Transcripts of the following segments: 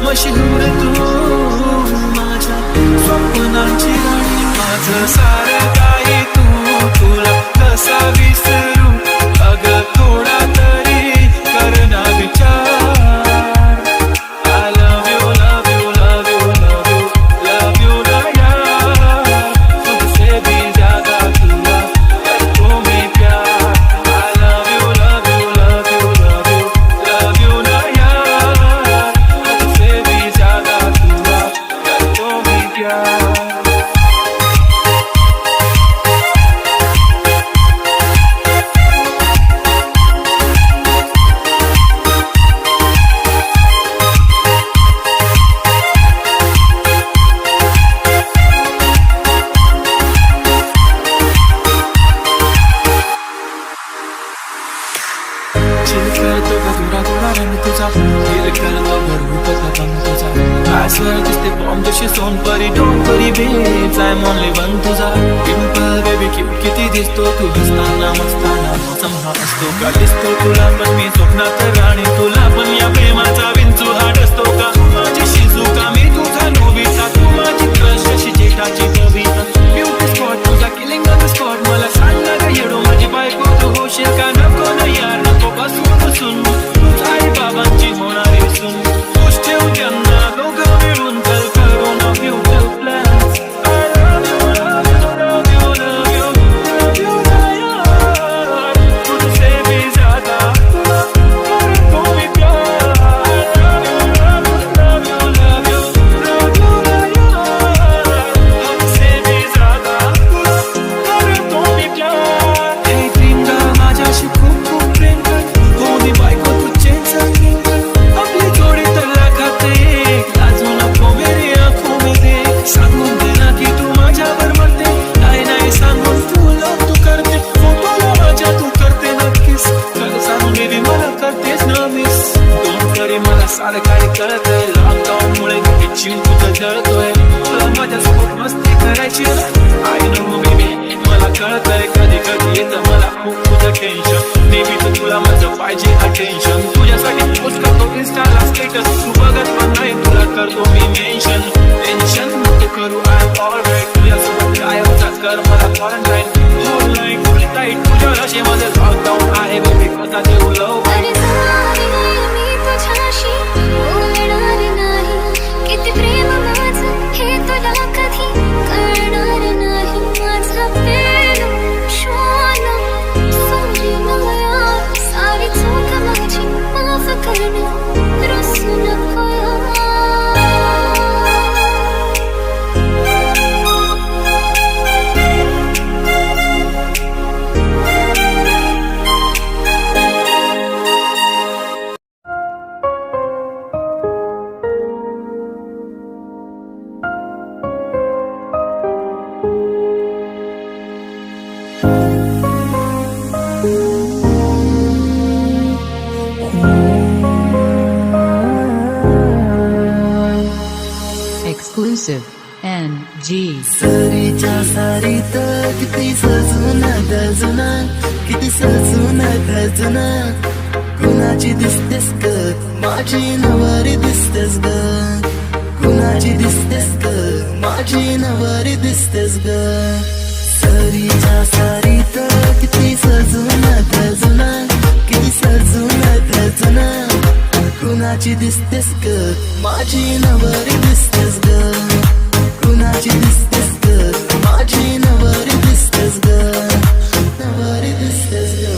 मशहूर तू माझ्या स्वप्नांची राणी माझं सारं काही तू तुला कसा विसरू अगं थोडा तरी कर ना विचार I love you love you love you love you love you ना यार तुझसे भी ज्यादा तुला करतो मी प्यार I love you love you love you love you love you ना यार तुझसे भी ज्यादा तुला करतो मी प्यार चिल करतो का थोडा थोडा रंग तुझा दिल करतो घरगुतीचा रंग तुझा आसवर दिसते बॉम्ब जशी सोनपरी डोंगरी babes I am only one तुझा डिंपल बेबी क्यूट किती दिसतो तू हसताना मस्ताना मौसम हा असतो का दिसतो तुला पण मी स्वप्नात राणी तुला पण या प्रेमाचा विंचू हाड असतो का माझी शिजुका मी तुझा नोबिता तू माझी क्रश अशी जेठाची कविता ब्युटी स्पॉट तुझा किलिंग ऑन द स्पॉट मला सांग ना ग येडो माझी बायको तू होशील का नको ना यार नको बसून बसून तुझ आई बाबांची होणारी सून खुश ठेव त्यांना दोघं मिळून चल करू ना beautiful plans I love you love you love you love you ना यार तुझसे भी ज्यादा तुला करतो मी प्यार I love you love you love you love you ना यार तुझसे भी ज्यादा तुला करतो मी प्यार हे ड्रीम गर्ल माझ्याशी खूप खूप प्रेम कर हो मी बायको तुझे सांगेन आपली जोडी तर लाखात एक लाजू नको मेरी आँखों में देख सांगून दे ना की तू माझ्यावर मरते नाही नाही सांगून तू लव तू करते फोटोला माझ्या तू करते नक्कीच खरं सांगून बेबी मला करतेस ना मिस दोन तरी मला सारं काही कळतंय लॉकडाऊन मुळे जीव तुझं जळतोय तुला माझ्यासोबत मस्ती करायची आय नो बेबी मला कळतंय कधी कधी येतं मला खूप तुझं टेन्शन नेहमी तर तुला माझं पाहिजे अटेन्शन तुझ्यासाठी पोस्ट करतो इंस्टाला स्टेटस तू बघत पण नाही तुला करतो मी मेन्शन टेन्शन नको करू आय एम ऑलराईट तुझ्यासोबत काय होता कर मला quarantine whole night full tight तुझ्यावर असे माझं लॉकडाऊन आहे बेबी कसा देऊ लव अरे जाणार नाही मी तुझ्याशी बोलणार नाही किती प्रेम माझं हे तुला कधी कळणार नाही माझा पेलो शोला सॉरी ना यार सारी चूक माझी माफ कर ना रुसू नको यार Exclusive NG. सारीच्या सारीत किती सजून गजुना किती सजून गजुना कुणाची दिसतेस ग माझी नवरी दिसतेस ग कुणाची दिसतेस ग माझी नवरी दिसतेस ग सारीच्या सारीत किती सजून गजुना किती सजून गजुना कुणाची कुणाची दिसतेस ग माझी नवरी दिसतेस ग कुणाची दिसतेस ग माझी नवरी दिसतेस ग नवरी दिसतेस ग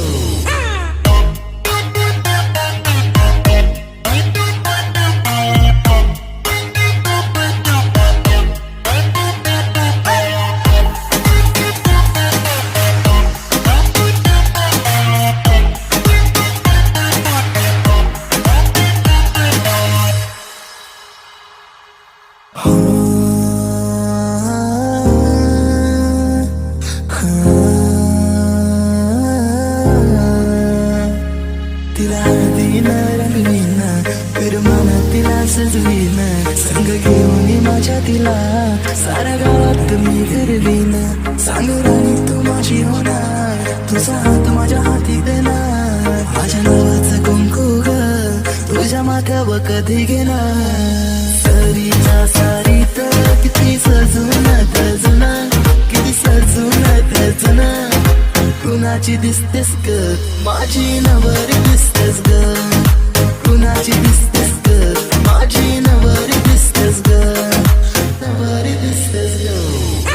तिला हळदीन रंगवीन फिरमाना तिला सजवीन संग घेऊन माझ्या तिला साऱ्या गावात मी फिरवीन सांग राणी तू माझी होणार तुझा हात माझ्या हाती देणार माझ्या नावाचं कुंकू ग तुझ्या माथ्यावर कधी घेणार सरीच्या सारीत किती सजून धजून किती सजून धजून कुणाची दिसतेस ग माझी नवरी दिसतेस ग कुणाची दिसतेस ग माझी नवरी दिसतेस ग नवरी दिसतेस ग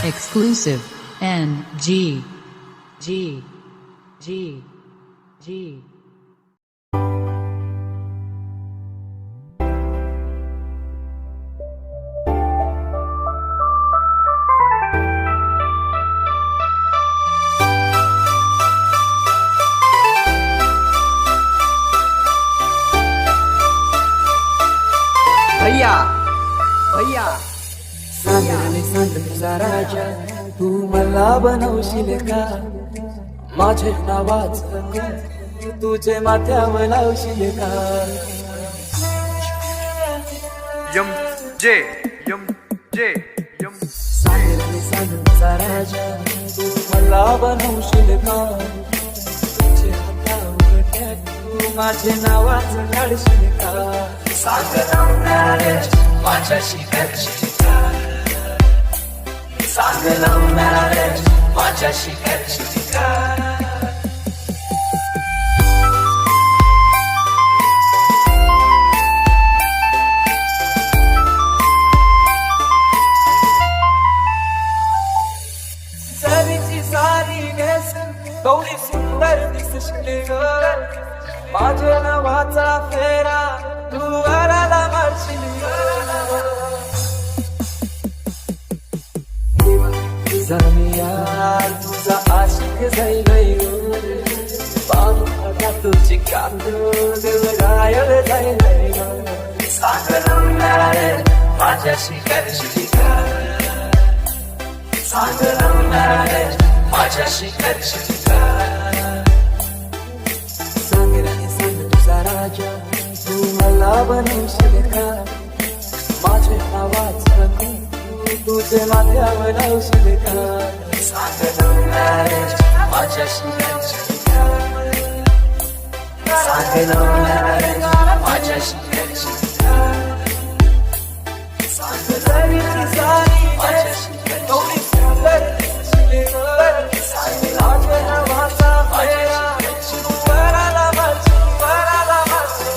Exclusive NG G G G. भैया भैया सांगणे सांग तुझा राजा तू मला बनवशील का माझे नावाचं तुझे माथ्यावर लावशील का यम जे यम जे यम सांगणे सांग तुझा राजा तू मला बनवशील का तुझे हातावर टॅटू माझे नावाचं काढशील का सांग लावणारे माझ्याशी करशील का सांग लावणारे माझ्याशी करशील का सरीची सारी नेसून गौरी सुंदर दिसशील ग माझ्या नावाचा फेरा तू वराला मारशील यार तुझा आशिक जाईल पाहता तुझी कांदून गायल जाईल सांग लावणारे माझ्याशी करशील का सांग लावणारे माझ्याशी करशील का सांग राणी सांग तुझा राजा तू मला बनवशील का माझे नावाचं कुंकू तुझे माथ्यावर लावशील का सांग लावणारे माझ्याशी करशील का सांग लावणारे माझ्याशी करशील का सांग सरीची सारी माझ्याशी गौरी सुंदर दिसशील ग सांग माझ्या नावाचा फेरा तू वराला मारशील वराला मारशील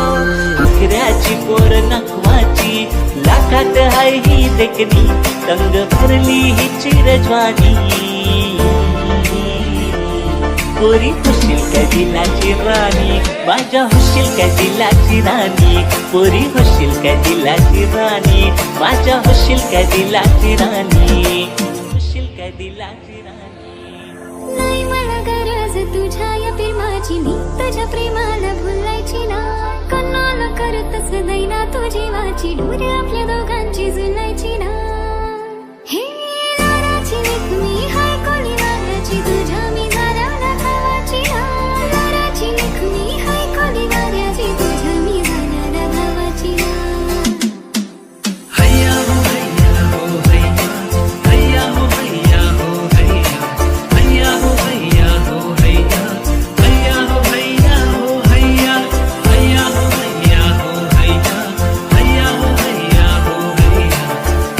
अकऱ्याची पोर नखवाची लाखात हाय ही देखणी तंग भरली ही चिरजवानी पोरी होशील का दिलाची राणी माझ्या होशील का दिलाची राणी पोरी होशील का दिलाची राणी माझ्या होशील का दिलाची राणी होशील का दिलाची राणी नाही मला गरज तुझ्या या प्रेमाची मी तुझ्या प्रेमाला भुलायची ना कन्नाला करतच दैना तू जीवाची डोर आपल्या दोघांची जुलायची ना हे लाडाची लेक मी हाय कोणी वाऱ्याची तुझ्या मी झाडाला धावाची ना लाडाची लेक मी हाय कोणी वाऱ्याची तुझ्या मी झाडाला धावाची ना हैया हो हैया हो हैया हैया हो हैया हो हैया हैया हो हैया हो हैया हैया हो हैया हो हैया हैया हो हैया हो हैया हैया हो हैया हो हैया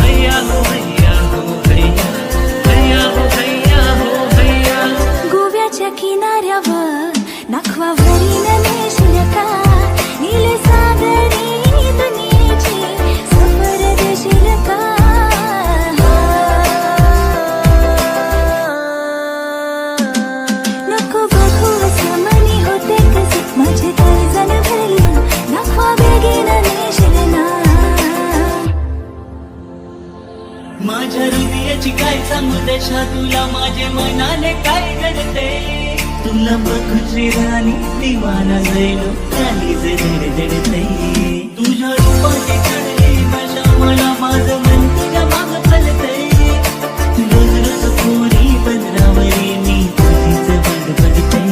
हैया हो हैया हो हैया हैया हो हैया हो हैया गोव्याच्या किनाऱ्यावर नाखवावरी नेशील का नील सागरी दुनियेची सफर देशील का नको बघू असं मनी होते कसे माझे काही जण भरले नाखवा बेगीन नेशील ना माझ्या हृदयाची काय सांगू देशा तुला माझे मनाने काय घडते तुला बघून राणी दिवाना जायलो काली धडधडते तुझ्या रूपाची चढली भाषा मला माझं मन तुझ्या माग फलते रोज रोज कोरी पदरावरी मी तुझीच बडबडते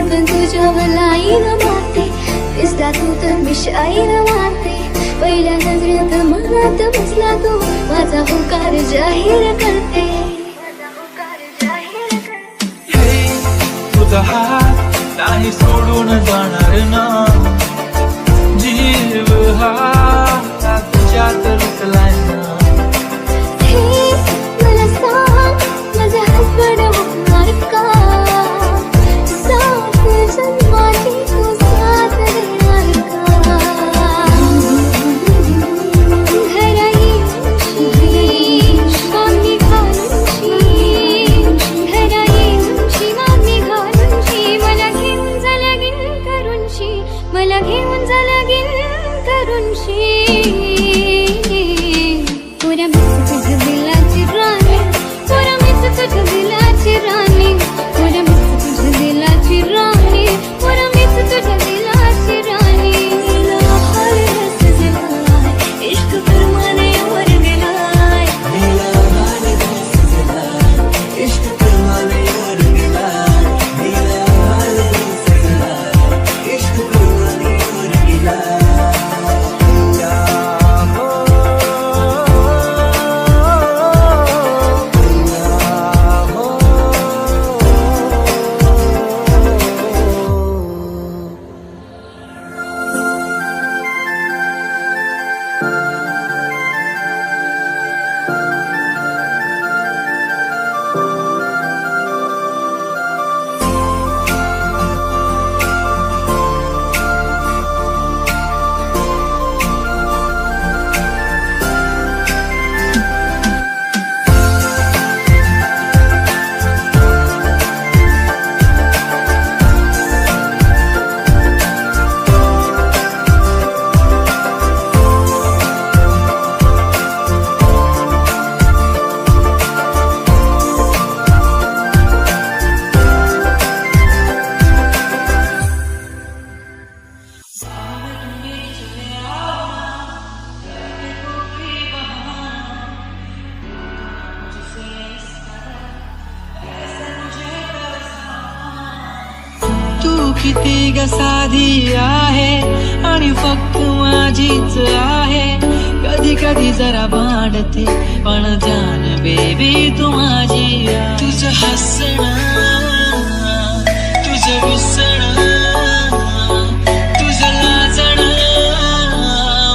पण तुझ्या वलाईन मारते दिसला तू तर मी शाईन मारते पहिल्या नजरेत मनात बसला तू माझा होकार जाहीर करते हे तुझा हात नाही सोडून जाणार ना जीव हा तुझ्यात रुतलाय ना हे मला सांग माझा हसबंड होणार का साथ जन्माची तू साथ देणार का घराई मागणी घालूनशी घराई मागणी घालूनशी मला घेऊन जा लगीन करूनशी मला घेऊन जा लगीन करूनशी पुरा मिस तुझ्या दिलाची राणी पुरा मिस तुझ्या दिलाची राणी पुरा मिस तुझ्या दिलाची राणी पुरा मिस तुझ्या दिलाची राणी नीला हाल रस जलाय इश्क फरमाने वर गेलाय नीला हाल रस जलाय इश्क फरमाने वर गेलाय नीला हाल रस जलाय इश्क फरमाने वर गेलाय किती ग साधी आहे आणि फक्त माझीच आहे कधी कधी जरा भांडते पण जान बेबी तू माझी आहे. तुझं हसणं तुझं विसणं तुझं लाजणं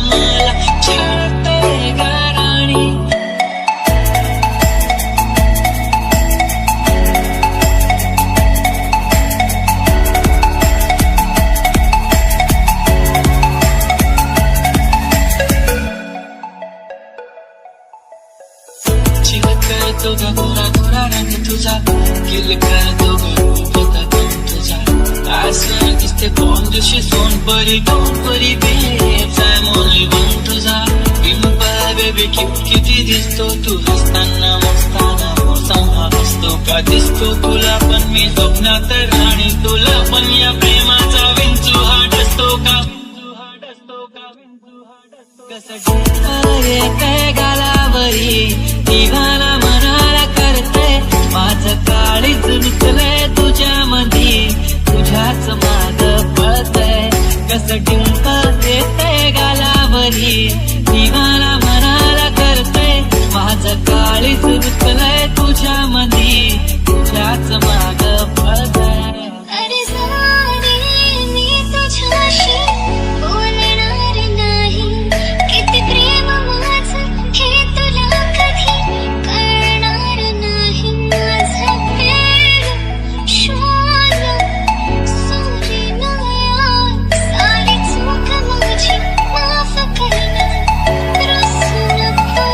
मला छळतंय ग राणी करतो ग गोरा गोरा रंग तुझा किल करतो ग रूप तुझा असं दिसते बॉम्ब जशी सोनपरी डोंपरी babes I'm only one तुझा पिंपल बेबी किती दिसतो तू हसताना मस्ताना मोसामा हसतो का दिसतो तुला पण मी स्वप्नात राणी तुला पण या प्रेमाचा विंचू हा डसतो का कसं गालावरी दिवाना मनाला करते माझं काळीच रुतलंय तुझ्या मधी तुझ्याच माग पळतय कसं डिंपल येते गालावरी दिवाना मनाला करते माझं काळीच रुतलंय तुझ्या मधी तुझ्याच माग पळतय अरे सारी मी तुझ्याशी बोलणार नाही किती प्रेम माझं हे तुला कधी कळणार नाही माझं प्रेम शोध सोरी नया सारी चूक माझी माफ करना रसू नको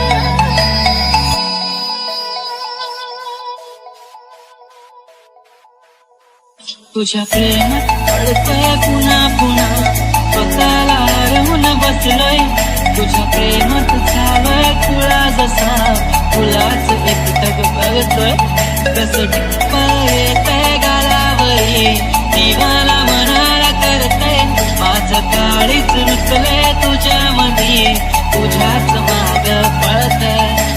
तुझ्या प्रेमात पडतोय पुन्हा पुन्हा स्वतःला हरवून बसलोय तुझ्या प्रेमात झालोय खुळा जसा फुलाच एकटक बघतोय कसं टिप्पल येतंय गालावरी दिवाला मनाला करतंय माझं काळीच रुतलंय तुझ्या मधी तुझ्याच माग पळतंय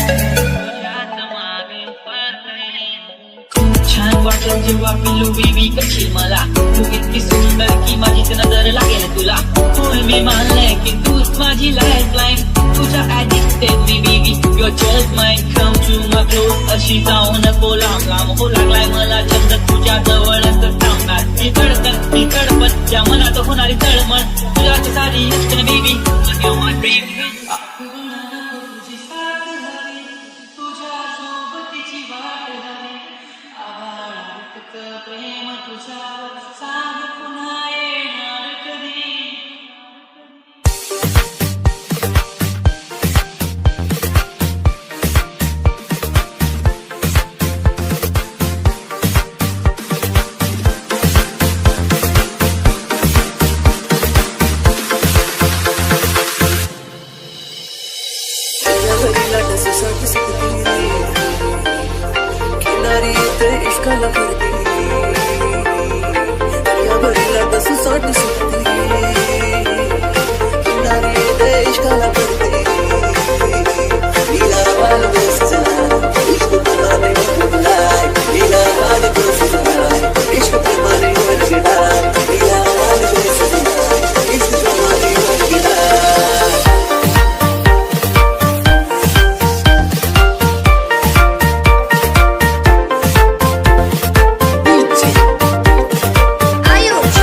खूप छान वाटलं जेव्हा पिल्लू बेबी कशी मला तू इतकी सुंदर की माझीच नजर लागेल तुला होय मी मानलंय की तूच माझी लाईफ लाईन तुझ्या ऍडिक्टेड मी baby your just mind come to my close अशी जाऊ नको लांब लांब हो लागलाय मला छंद तुझ्या जवळच थांबणार मी तडपण त्या मनात होणारी तळमळ तुझ्याच सारी इष्ट बेबी प्रेम तुझ्यावर सांग पुन्हा येणार कधी किनारी येते इश्काला करते दर्याभरीला डसू साठ सुटते किनारी येते इश्काला करते नीला वाल बेसला इश्क प्रेमाने उडलाय नीला वाल बेसला इश्क प्रेमाने उडलाय नीला वाल बेसला इश्क प्रेमाने उडलाय आयुष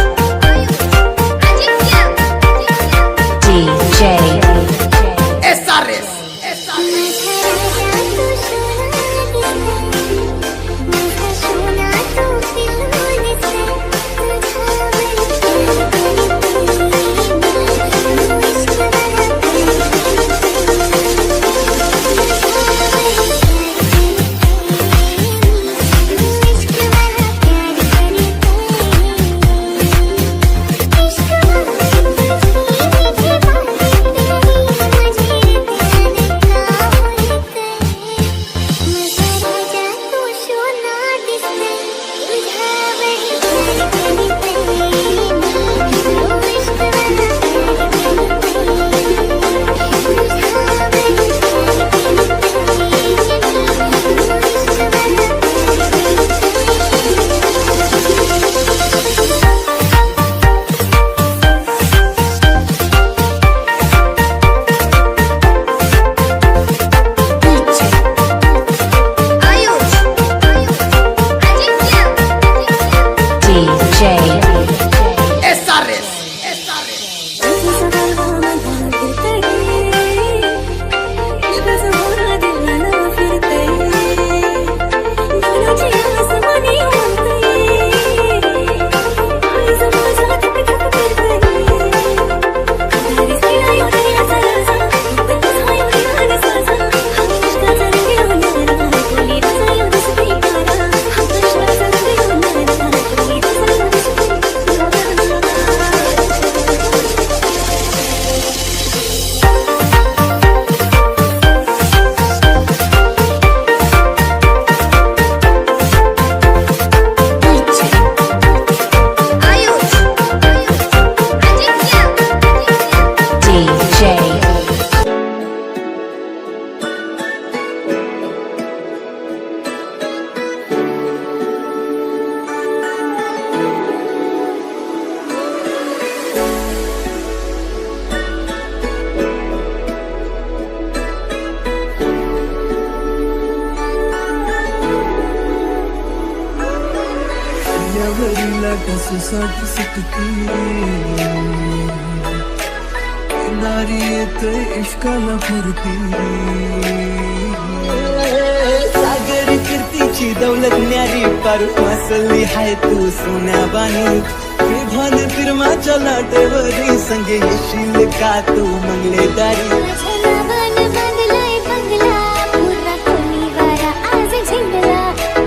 कससाठी सुटती नारी येते इश्काला फुरती सागर कीर्तीची दौलत न्यारी पारू मसली हाय तू सोन्या बानी विधान फिरमाच्या लाटेवरी संगे येशील का तू मंगलेदारी माझ्या नावानं बांधलाय बंगला पुरा कोणीवारा आज झिंगला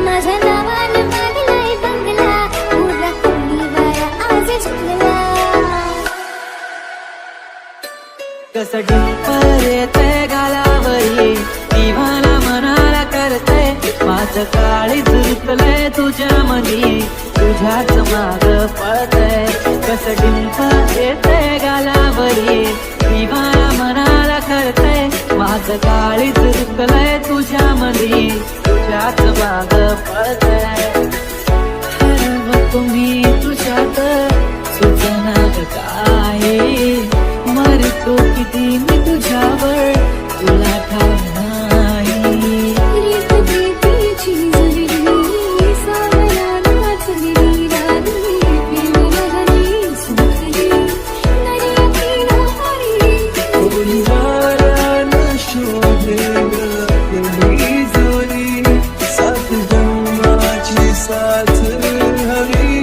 माझ्या नावानं बांधलाय बंगला पुरा कोणीवारा आज झिंगला कसं डिंपल येते गालावरी दिवाना मनाला करते माझं काळी झुरकलंय तुझ्या मनी तुझ्याच माग पळतय कसं डिंपल येते गालावरी दिवाना मनाला करते माझं काळी झुरकलंय तुझ्या मनी तुझ्याच माग पळतय हरव तुम्ही तुझ्यात सुचना काय मरतो किती मी तुझ्यावर तुला ठाव नाही रीत प्रीतीची जुळली सावला नाचली राणी प्रेम लहरी सुखली नरी हरी कोणी वाऱ्यानं शोधेल कोणी जोरी सात जन्माची साथ हवी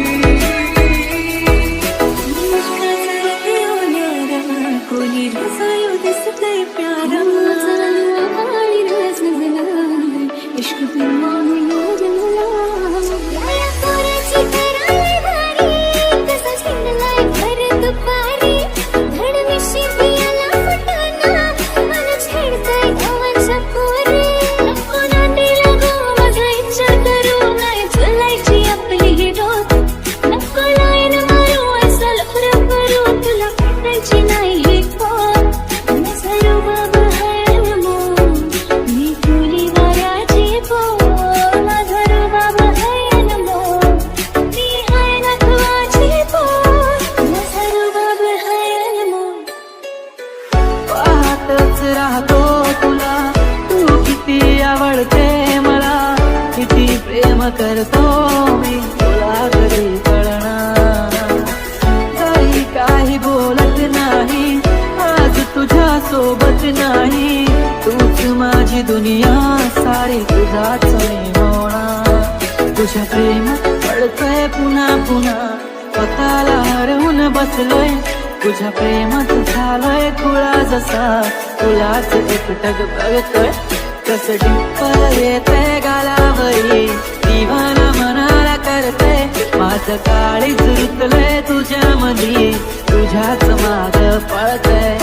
कोणी रसायो दिसतंय प्यारा आणि रस नजला इश्क प्रेमाने योजला या पोराची कराय भारी कसा झिंगलाय भर दुपारी धड मिशी पियाला फुटाना मन छेडताय गव्हाच्या पोरी नको नांदीला गो माझा इच्छा करू नाही चलायची आपली ही डोक नको लाईन मारू असं लफडं करू तुला भेटायची नाही ही पोर नजरो बाबा हाय नमो मी फुली वाऱ्याची पोर नजरो बाबा हाय नमो मी हाय नथवाची पोर नजरो बाबा हाय नमो पाहतच राहतो तुला तू किती आवडते मला किती प्रेम करतो मी तुला कधी कळणार काही काही बोलत नाही आज तुझ्या सोबत नाही तूच माझी दुनिया सारी तुझाच मी होणार तुझ्या प्रेमात पडतोय पुन्हा पुन्हा स्वतःला हरवून बसलोय तुझ्या प्रेमात झालोय खुळा जसा तुलाच एकटक बघतोय कसं डिंपल येते गालावरी दिवाना मनाला करते माझं काळी झुरकलंय तुझ्या मधी तुझ्याच माग पळतय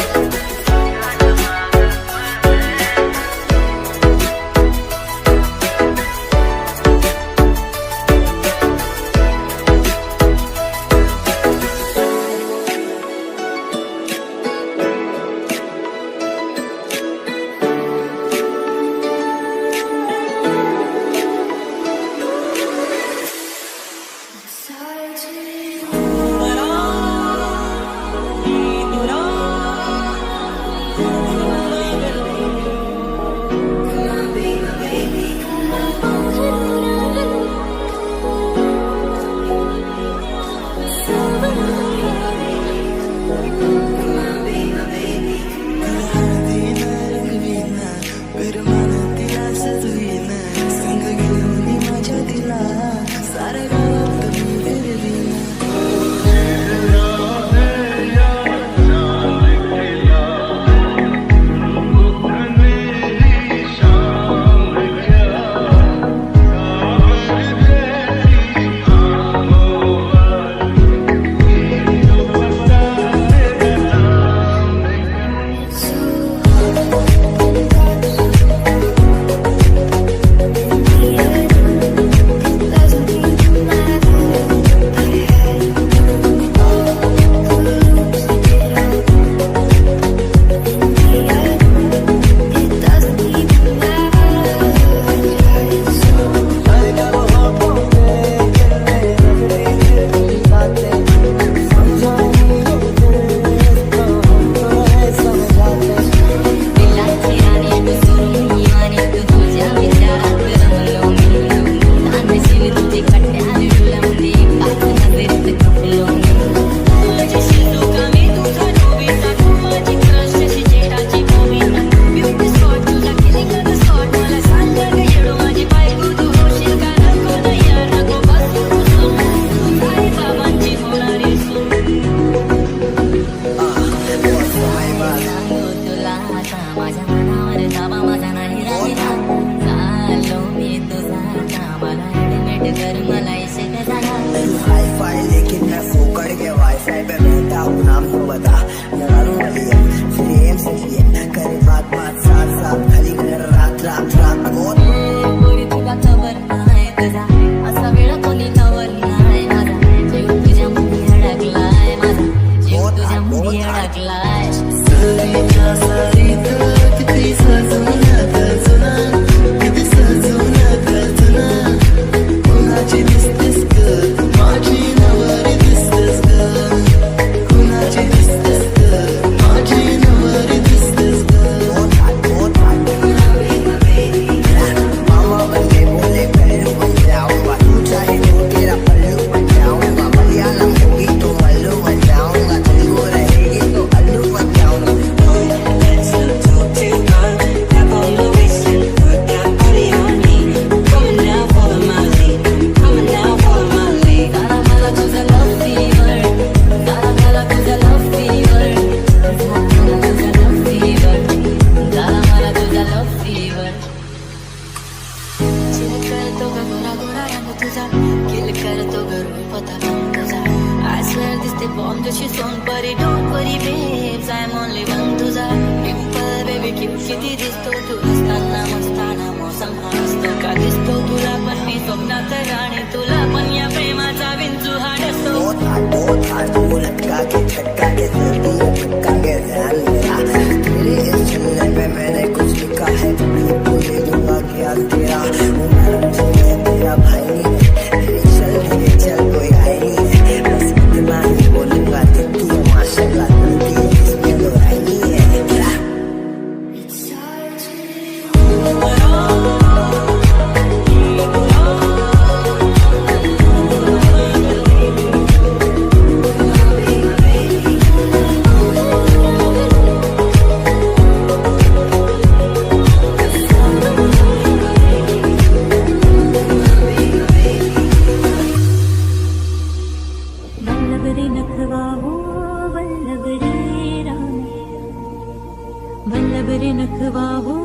वल्लभ रे नखवा हो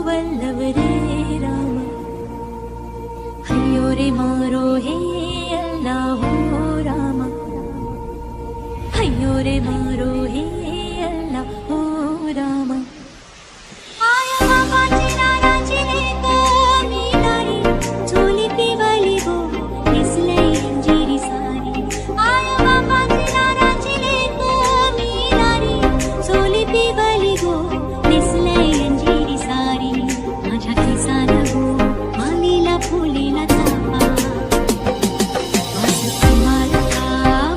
वल्लभ रे राम हयो रे मारो हे अल्लाह हो राम हयो रे मारो हे अल्लाह हो राम आया बाबाची नाराची रे कमीदारी झोली पिवली गो दिसले अंजिरी सारी आया बाबाची नाराची रे कमीदारी झोली पिवली गो दिसले अंजिरी सारी माझ्या खिसाला गो मालीला फुलीला चापा माझं मालका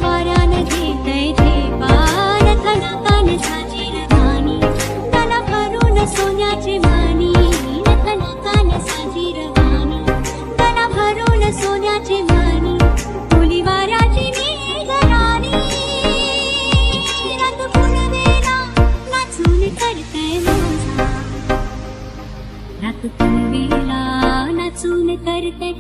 वाऱ्यानं घेतय ठेपा नखना कान साजीर गाणी त्याला भरून सोन्याचे मानी नखना कान साजीर गाणी त्याला भरून सोन्याचे मानी फुली वाऱ्याची निगराणी रंग फुलवेला नाचून करतय मोजा रात फुलवेला नाचून करतय